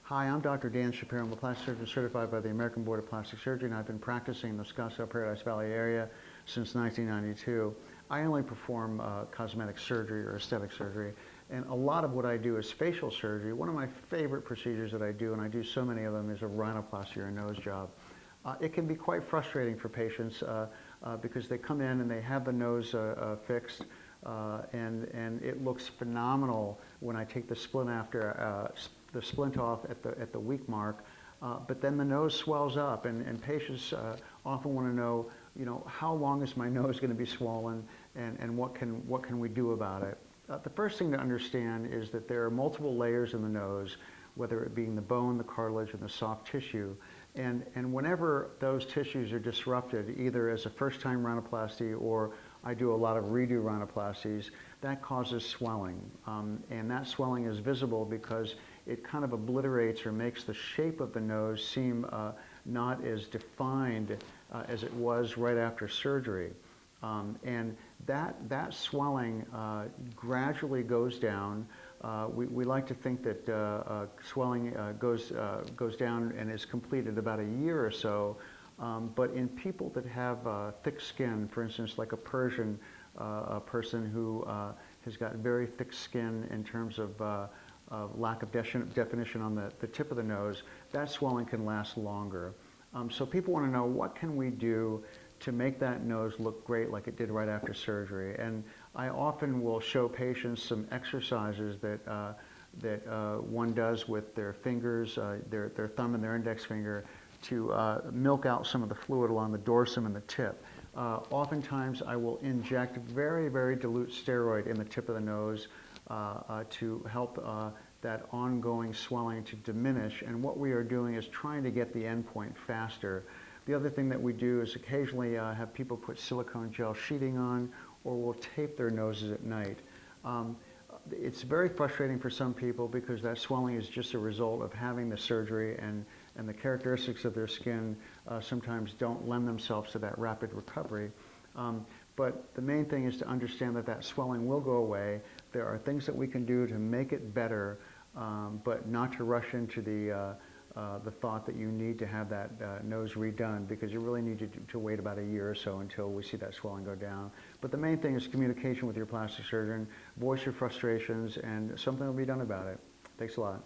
Hi, I'm Dr. Dan Shapiro. I'm a plastic surgeon certified by the American Board of Plastic Surgery, and I've been practicing in the Scottsdale-Paradise Valley area since 1992. I only perform cosmetic surgery or aesthetic surgery, and a lot of what I do is facial surgery. One of my favorite procedures that I do, and I do so many of them, is a rhinoplasty or a nose job. It can be quite frustrating for patients because they come in and they have the nose fixed, and it looks phenomenal when I take the splint the splint off at the week mark, but then the nose swells up, and patients often want to know, how long is my nose going to be swollen, and what can we do about it? The first thing to understand is that there are multiple layers in the nose, whether it being the bone, the cartilage, and the soft tissue. And whenever those tissues are disrupted, either as a first-time rhinoplasty or I do a lot of redo rhinoplasties, that causes swelling. And that swelling is visible because it kind of obliterates or makes the shape of the nose seem not as defined as it was right after surgery. And that swelling gradually goes down. We like to think that swelling goes down and is completed about a year or so. But in people that have thick skin, for instance, like a Persian person who has got very thick skin in terms of lack of definition on the tip of the nose, that swelling can last longer. So people want to know, what can we do to make that nose look great like it did right after surgery? And I often will show patients some exercises that one does with their fingers, their thumb and their index finger, to milk out some of the fluid along the dorsum and the tip. Oftentimes I will inject very, very dilute steroid in the tip of the nose to help that ongoing swelling to diminish. And what we are doing is trying to get the end point faster. The other thing that we do is occasionally have people put silicone gel sheeting on, or we'll tape their noses at night. It's very frustrating for some people because that swelling is just a result of having the surgery, and the characteristics of their skin sometimes don't lend themselves to that rapid recovery. But the main thing is to understand that that swelling will go away. There are things that we can do to make it better, but not to rush into the thought that you need to have that nose redone, because you really need to wait about a year or so until we see that swelling go down. But the main thing is communication with your plastic surgeon, voice your frustrations, and something will be done about it. Thanks a lot.